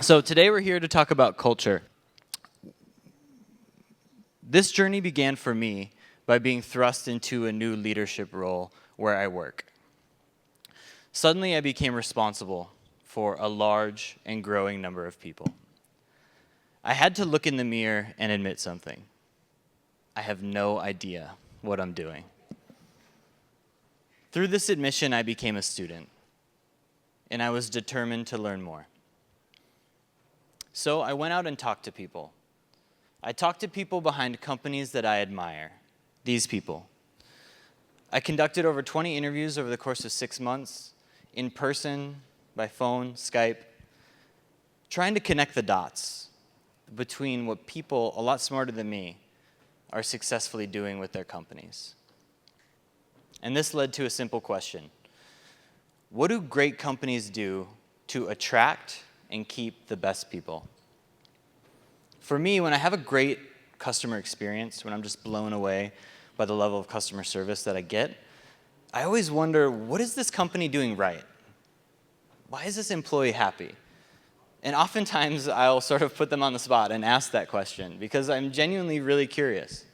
So today we're here to talk about culture. This journey began for me by being thrust into a new leadership role where I work. Suddenly I became responsible for a large and growing number of people. I had to look in the mirror and admit something. I have no idea what I'm doing. Through this admission, I became a student, and I was determined to learn more. So I went out and talked to people. I talked to people behind companies that I admire, these people. I conducted over 20 interviews over the course of 6 months, in person, by phone, Skype, trying to connect the dots between what people a lot smarter than me are successfully doing with their companies. And this led to a simple question. What do great companies do to attract and keep the best people? For me, when I have a great customer experience, when I'm just blown away by the level of customer service that I get, I always wonder, what is this company doing right? Why is this employee happy? And oftentimes, I'll sort of put them on the spot and ask that question because I'm genuinely really curious.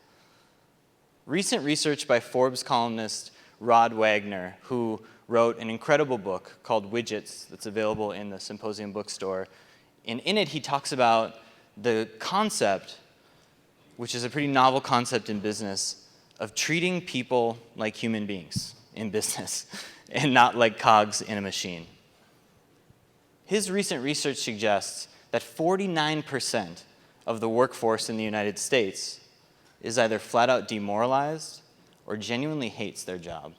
Recent research by Forbes columnist Rod Wagner, who wrote an incredible book called Widgets that's available in the Symposium bookstore. And in it, he talks about the concept, which is a pretty novel concept in business, of treating people like human beings in business and not like cogs in a machine. His recent research suggests that 49% of the workforce in the United States is either flat out demoralized or genuinely hates their job.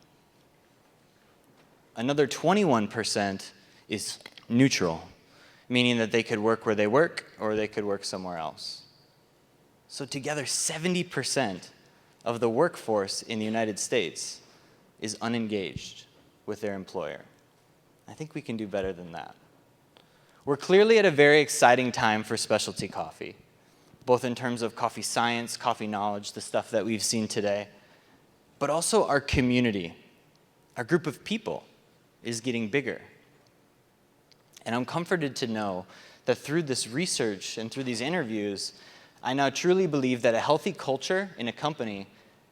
Another 21% is neutral, meaning that they could work where they work or they could work somewhere else. So together, 70% of the workforce in the United States is unengaged with their employer. I think we can do better than that. We're clearly at a very exciting time for specialty coffee, both in terms of coffee science, coffee knowledge, the stuff that we've seen today, but also our community, our group of people is getting bigger. And I'm comforted to know that through this research and through these interviews, I now truly believe that a healthy culture in a company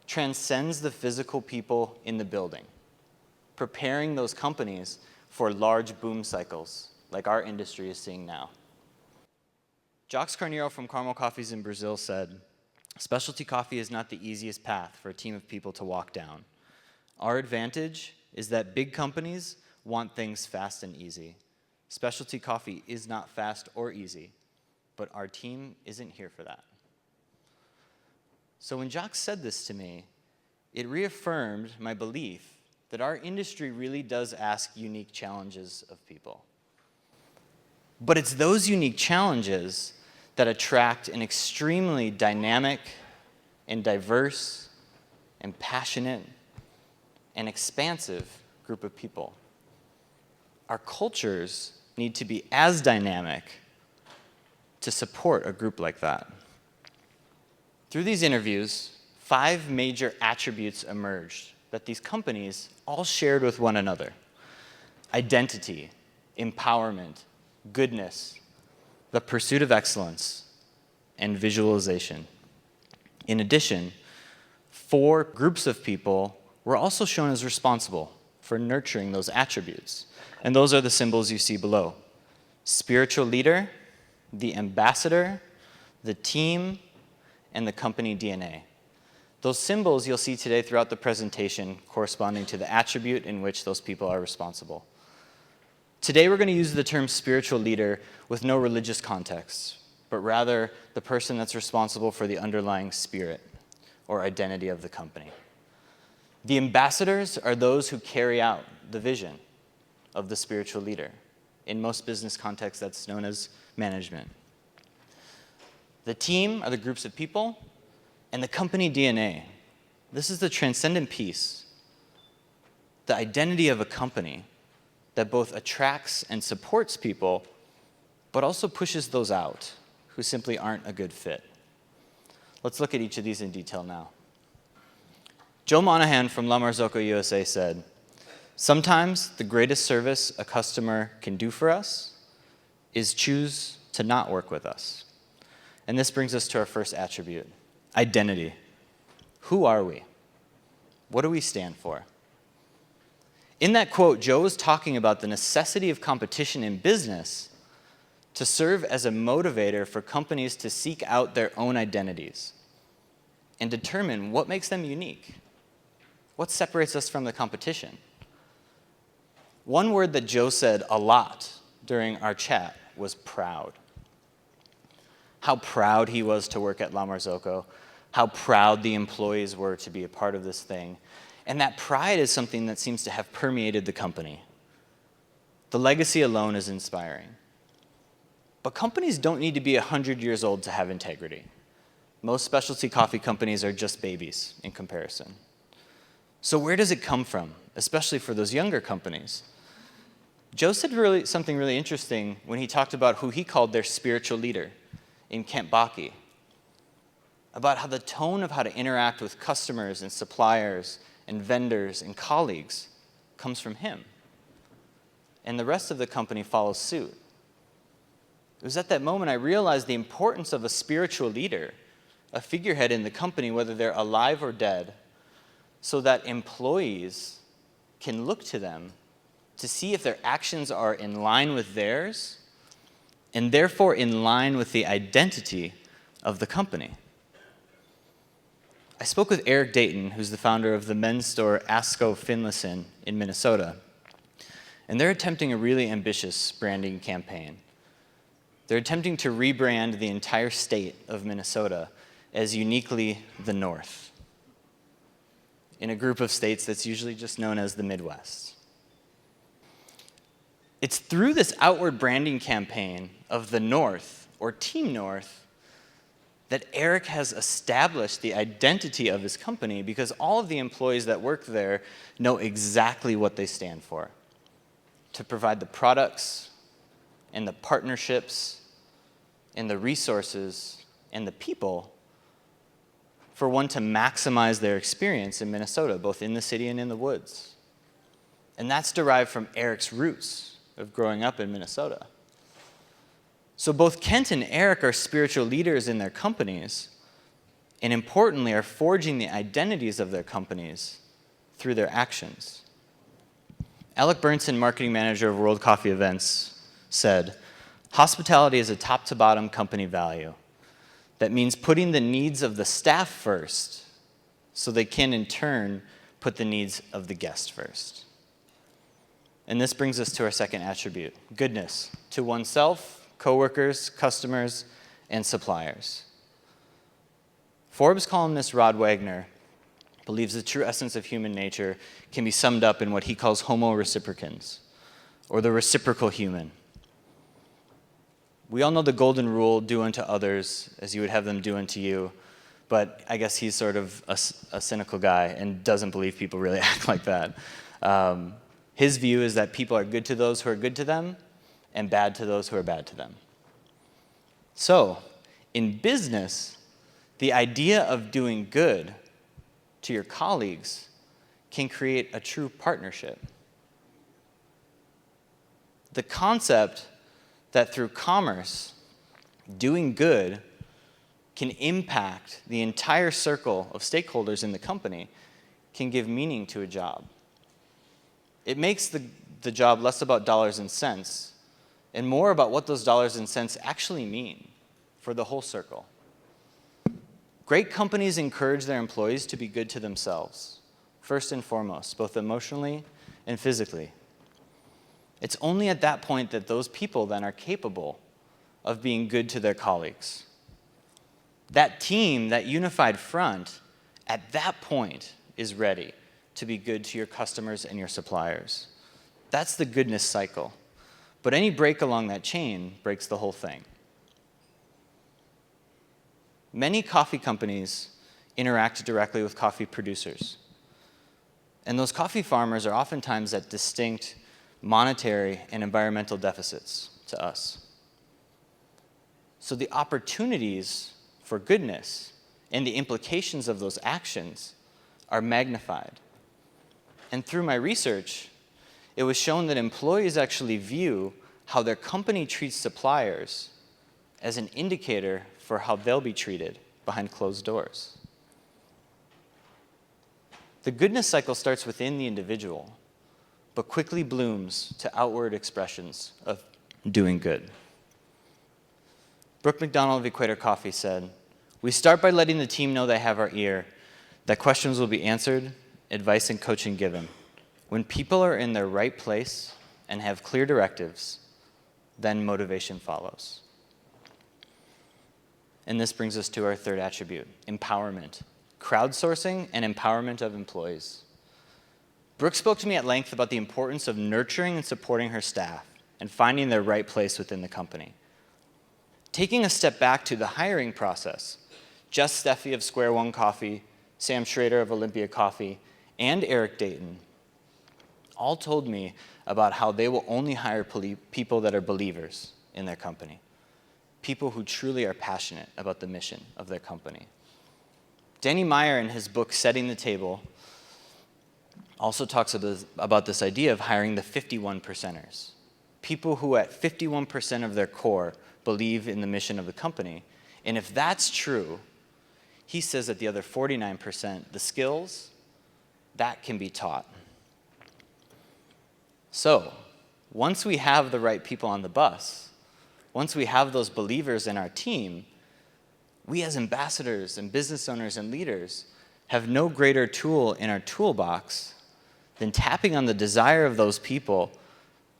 transcends the physical people in the building, preparing those companies for large boom cycles like our industry is seeing now. Jacques Carneiro from Caramel Coffees in Brazil said, "Specialty coffee is not the easiest path for a team of people to walk down. Our advantage is that big companies want things fast and easy. Specialty coffee is not fast or easy, but our team isn't here for that." So when Jacques said this to me, it reaffirmed my belief that our industry really does ask unique challenges of people. But it's those unique challenges that attract an extremely dynamic and diverse and passionate and expansive group of people. Our cultures need to be as dynamic to support a group like that. Through these interviews, 5 major attributes emerged that these companies all shared with one another: identity, empowerment, goodness, the pursuit of excellence, and visualization. In addition, 4 groups of people were also shown as responsible for nurturing those attributes. And those are the symbols you see below: spiritual leader, the ambassador, the team, and the company DNA. Those symbols you'll see today throughout the presentation corresponding to the attribute in which those people are responsible. Today we're going to use the term spiritual leader with no religious context, but rather the person that's responsible for the underlying spirit or identity of the company. The ambassadors are those who carry out the vision of the spiritual leader. In most business contexts, that's known as management. The team are the groups of people, and the company DNA. This is the transcendent piece, the identity of a company that both attracts and supports people, but also pushes those out who simply aren't a good fit. Let's look at each of these in detail now. Joe Monahan from La Marzocco USA said, "Sometimes the greatest service a customer can do for us is choose to not work with us. And this brings us to our first attribute, identity. Who are we? What do we stand for? In that quote, Joe was talking about the necessity of competition in business to serve as a motivator for companies to seek out their own identities and determine what makes them unique. What separates us from the competition? One word that Joe said a lot during our chat was proud. How proud he was to work at La Marzocco, how proud the employees were to be a part of this thing. And that pride is something that seems to have permeated the company. The legacy alone is inspiring. But companies don't need to be 100 years old to have integrity. Most specialty coffee companies are just babies in comparison. So where does it come from, especially for those younger companies? Joe said something really interesting when he talked about who he called their spiritual leader in Kent Baki, about how the tone of how to interact with customers and suppliers and vendors and colleagues comes from him. And the rest of the company follows suit. It was at that moment I realized the importance of a spiritual leader, a figurehead in the company, whether they're alive or dead, so that employees can look to them to see if their actions are in line with theirs and therefore in line with the identity of the company. I spoke with Eric Dayton, who's the founder of the men's store Asko Finlayson in Minnesota, and they're attempting a really ambitious branding campaign. They're attempting to rebrand the entire state of Minnesota as uniquely the North, in a group of states that's usually just known as the Midwest. It's through this outward branding campaign of the North, or Team North, that Eric has established the identity of his company, because all of the employees that work there know exactly what they stand for: to provide the products and the partnerships and the resources and the people for one to maximize their experience in Minnesota, both in the city and in the woods. And that's derived from Eric's roots of growing up in Minnesota. So both Kent and Eric are spiritual leaders in their companies, and importantly, are forging the identities of their companies through their actions. Alec Burnson, marketing manager of World Coffee Events, said, "Hospitality is a top-to-bottom company value. That means putting the needs of the staff first so they can, in turn, put the needs of the guest first." And this brings us to our second attribute, goodness, to oneself, coworkers, customers, and suppliers. Forbes columnist Rod Wagner believes the true essence of human nature can be summed up in what he calls homo reciprocans, or the reciprocal human. We all know the golden rule, do unto others as you would have them do unto you, but I guess he's sort of a cynical guy and doesn't believe people really act like that. His view is that people are good to those who are good to them and bad to those who are bad to them. So, in business, the idea of doing good to your colleagues can create a true partnership. The concept that through commerce, doing good can impact the entire circle of stakeholders in the company can give meaning to a job. It makes the job less about dollars and cents and more about what those dollars and cents actually mean for the whole circle. Great companies encourage their employees to be good to themselves, first and foremost, both emotionally and physically. It's only at that point that those people then are capable of being good to their colleagues. That team, that unified front, at that point is ready to be good to your customers and your suppliers. That's the goodness cycle. But any break along that chain breaks the whole thing. Many coffee companies interact directly with coffee producers. And those coffee farmers are oftentimes at distinct monetary and environmental deficits to us. So the opportunities for goodness and the implications of those actions are magnified. And through my research, it was shown that employees actually view how their company treats suppliers as an indicator for how they'll be treated behind closed doors. The goodness cycle starts within the individual, but quickly blooms to outward expressions of doing good. Brooke McDonald of Equator Coffee said, "We start by letting the team know they have our ear, that questions will be answered, advice and coaching given. When people are in their right place and have clear directives, then motivation follows." And this brings us to our third attribute, empowerment. Crowdsourcing and empowerment of employees. Brooke spoke to me at length about the importance of nurturing and supporting her staff and finding their right place within the company. Taking a step back to the hiring process, Jess Steffi of Square One Coffee, Sam Schrader of Olympia Coffee, and Eric Dayton all told me about how they will only hire people that are believers in their company, people who truly are passionate about the mission of their company. Danny Meyer, in his book, Setting the Table, also talks about this idea of hiring the 51 percenters, people who at 51% of their core believe in the mission of the company. And if that's true, he says that the other 49%, the skills, that can be taught. So, once we have the right people on the bus, once we have those believers in our team, we as ambassadors and business owners and leaders have no greater tool in our toolbox than tapping on the desire of those people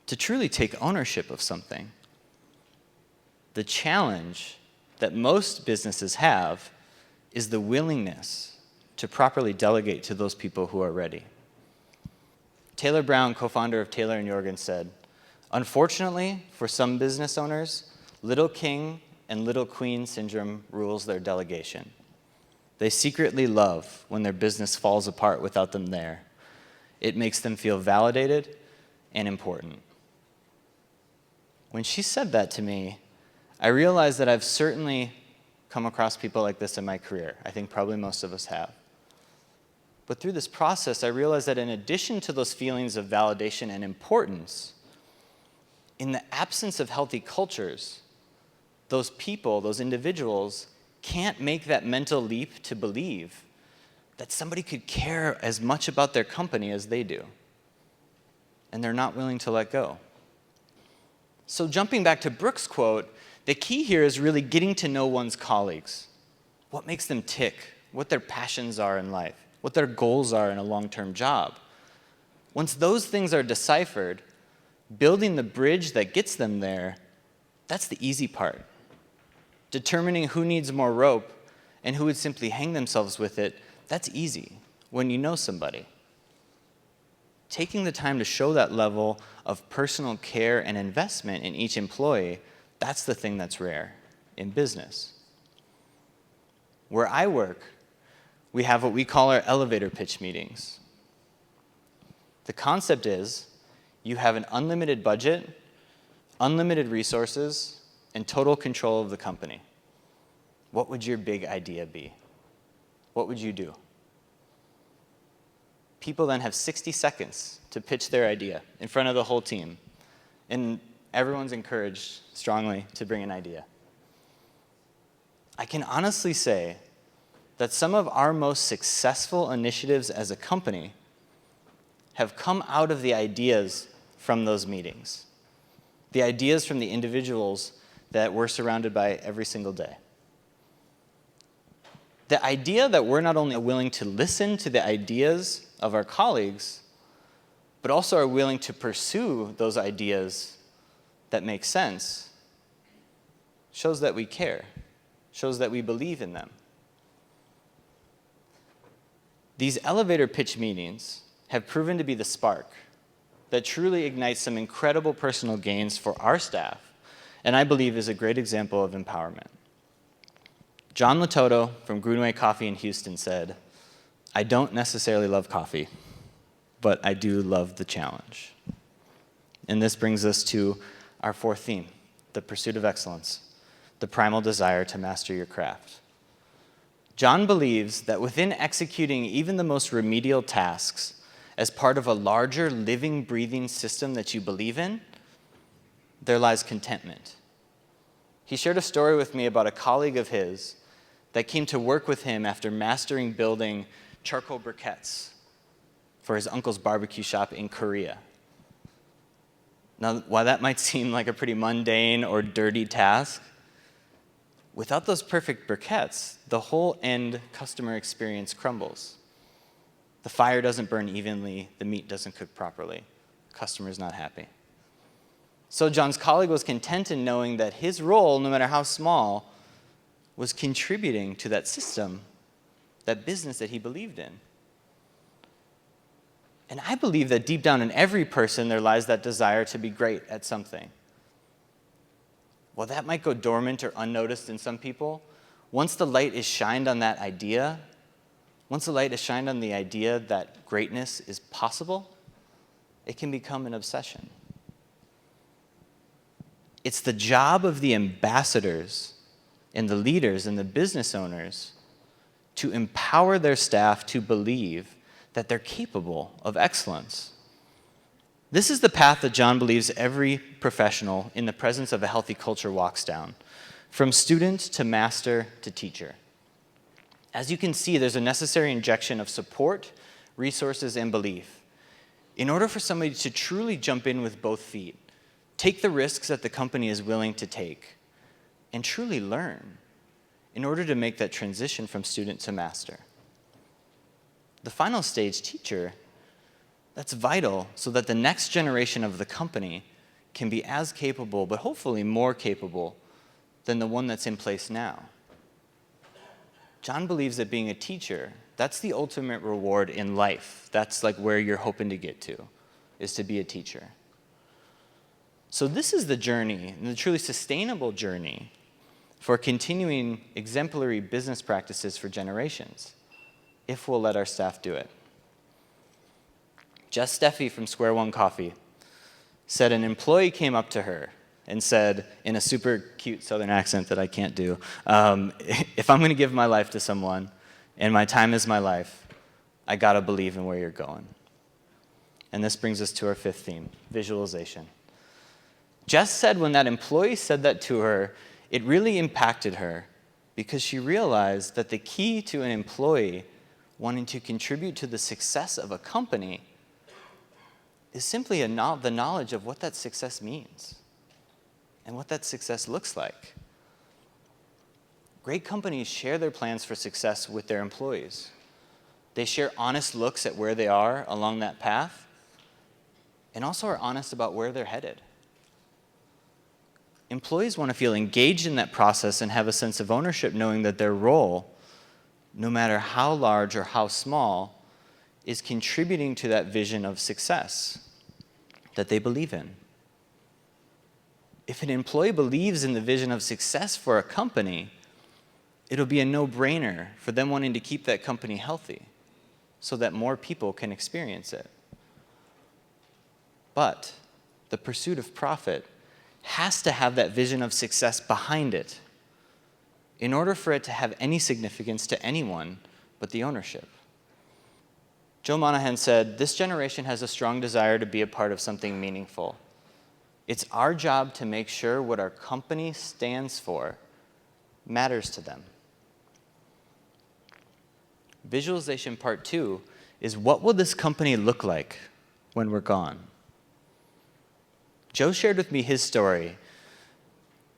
to truly take ownership of something. The challenge that most businesses have is the willingness to properly delegate to those people who are ready. Taylor Brown, co-founder of Taylor & Jorgen, said, "Unfortunately, for some business owners, little king and little queen syndrome rules their delegation. They secretly love when their business falls apart without them there. It makes them feel validated and important." When she said that to me, I realized that I've certainly come across people like this in my career. I think probably most of us have. But through this process, I realized that in addition to those feelings of validation and importance, in the absence of healthy cultures, those people, those individuals, can't make that mental leap to believe that somebody could care as much about their company as they do. And they're not willing to let go. So jumping back to Brooke's quote, the key here is really getting to know one's colleagues, what makes them tick, what their passions are in life, what their goals are in a long-term job. Once those things are deciphered, building the bridge that gets them there, that's the easy part. Determining who needs more rope and who would simply hang themselves with it, that's easy when you know somebody. Taking the time to show that level of personal care and investment in each employee, that's the thing that's rare in business. Where I work, we have what we call our elevator pitch meetings. The concept is you have an unlimited budget, unlimited resources, and total control of the company. What would your big idea be? What would you do? People then have 60 seconds to pitch their idea in front of the whole team. And everyone's encouraged strongly to bring an idea. I can honestly say that some of our most successful initiatives as a company have come out of the ideas from those meetings, the ideas from the individuals that we're surrounded by every single day. The idea that we're not only willing to listen to the ideas of our colleagues, but also are willing to pursue those ideas that make sense, shows that we care, shows that we believe in them. These elevator pitch meetings have proven to be the spark that truly ignites some incredible personal gains for our staff, and I believe is a great example of empowerment. John Latoto from Greenway Coffee in Houston said, "I don't necessarily love coffee, but I do love the challenge." And this brings us to our fourth theme, the pursuit of excellence, the primal desire to master your craft. John believes that within executing even the most remedial tasks as part of a larger living, breathing system that you believe in, there lies contentment. He He shared a story with me about a colleague of his that came to work with him after mastering building charcoal briquettes for his uncle's barbecue shop in Korea. Now, while that might seem like a pretty mundane or dirty task, without those perfect briquettes, the whole end customer experience crumbles. The fire doesn't burn evenly, the meat doesn't cook properly, the customer's not happy. So John's colleague was content in knowing that his role, no matter how small, was contributing to that system, that business that he believed in. And I believe that deep down in every person there lies that desire to be great at something. While that might go dormant or unnoticed in some people, once the light is shined on that idea, once the light is shined on the idea that greatness is possible, it can become an obsession. It's the job of the ambassadors and the leaders and the business owners to empower their staff to believe that they're capable of excellence. This is the path that John believes every professional in the presence of a healthy culture walks down, from student to master to teacher. As you can see, there's a necessary injection of support, resources, and belief in order for somebody to truly jump in with both feet, take the risks that the company is willing to take, and truly learn in order to make that transition from student to master. The final stage, teacher, that's vital so that the next generation of the company can be as capable, but hopefully more capable, than the one that's in place now. John believes that being a teacher, that's the ultimate reward in life. That's like where you're hoping to get to, is to be a teacher. So this is the journey, the truly sustainable journey, for continuing exemplary business practices for generations, if we'll let our staff do it. S.V.P from Square One Coffee said an employee came up to her and said, in a super cute southern accent that I can't do, if I'm going to give my life to someone and my time is my life, I got to believe in where you're going. And this brings us to our fifth theme, visualization. Jess said when that employee said that to her, it really impacted her because she realized that the key to an employee wanting to contribute to the success of a company is simply the knowledge of what that success means and what that success looks like. Great companies share their plans for success with their employees. They share honest looks at where they are along that path and also are honest about where they're headed. Employees want to feel engaged in that process and have a sense of ownership, knowing that their role, no matter how large or how small, is contributing to that vision of success that they believe in. If an employee believes in the vision of success for a company, it'll be a no-brainer for them wanting to keep that company healthy so that more people can experience it. But the pursuit of profit has to have that vision of success behind it in order for it to have any significance to anyone but the ownership. Joe Monahan said, "This generation has a strong desire to be a part of something meaningful. It's our job to make sure what our company stands for matters to them." Visualization part 2 is, what will this company look like when we're gone? Joe shared with me his story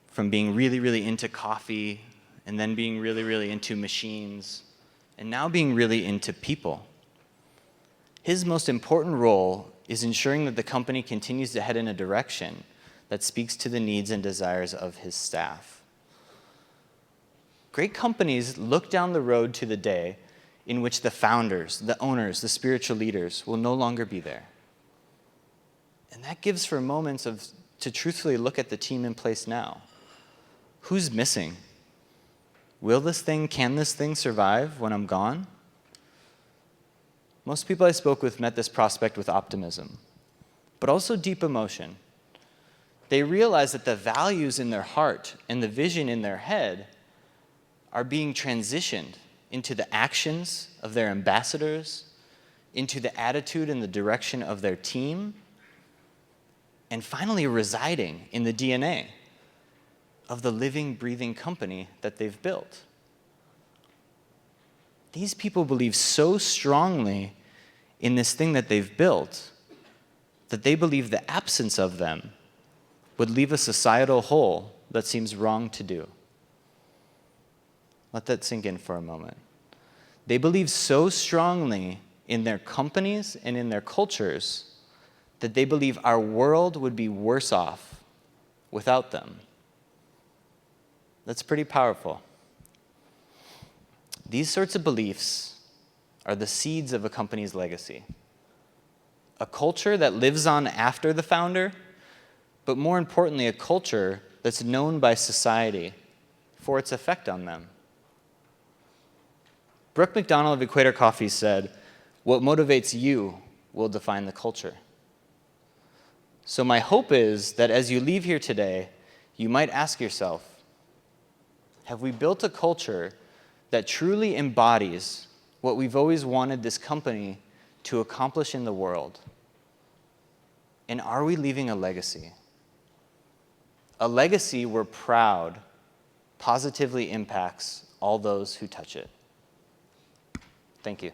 from being really, really into coffee and then being really, really into machines and now being really into people. His most important role is ensuring that the company continues to head in a direction that speaks to the needs and desires of his staff. Great companies look down the road to the day in which the founders, the owners, the spiritual leaders will no longer be there. And that gives for moments to truthfully look at the team in place now. Who's missing? Can this thing survive when I'm gone? Most people I spoke with met this prospect with optimism, but also deep emotion. They realize that the values in their heart and the vision in their head are being transitioned into the actions of their ambassadors, into the attitude and the direction of their team, and finally residing in the DNA. of the living, breathing company that they've built. These people believe so strongly in this thing that they've built that they believe the absence of them would leave a societal hole that seems wrong to do. Let that sink in for a moment. They believe so strongly in their companies and in their cultures that they believe our world would be worse off without them. That's pretty powerful. These sorts of beliefs are the seeds of a company's legacy. A culture that lives on after the founder, but more importantly, a culture that's known by society for its effect on them. Brooke McDonald of Equator Coffee said, "What motivates you will define the culture." So my hope is that as you leave here today, you might ask yourself, have we built a culture that truly embodies what we've always wanted this company to accomplish in the world? And are we leaving a legacy? A legacy we're proud positively impacts all those who touch it. Thank you.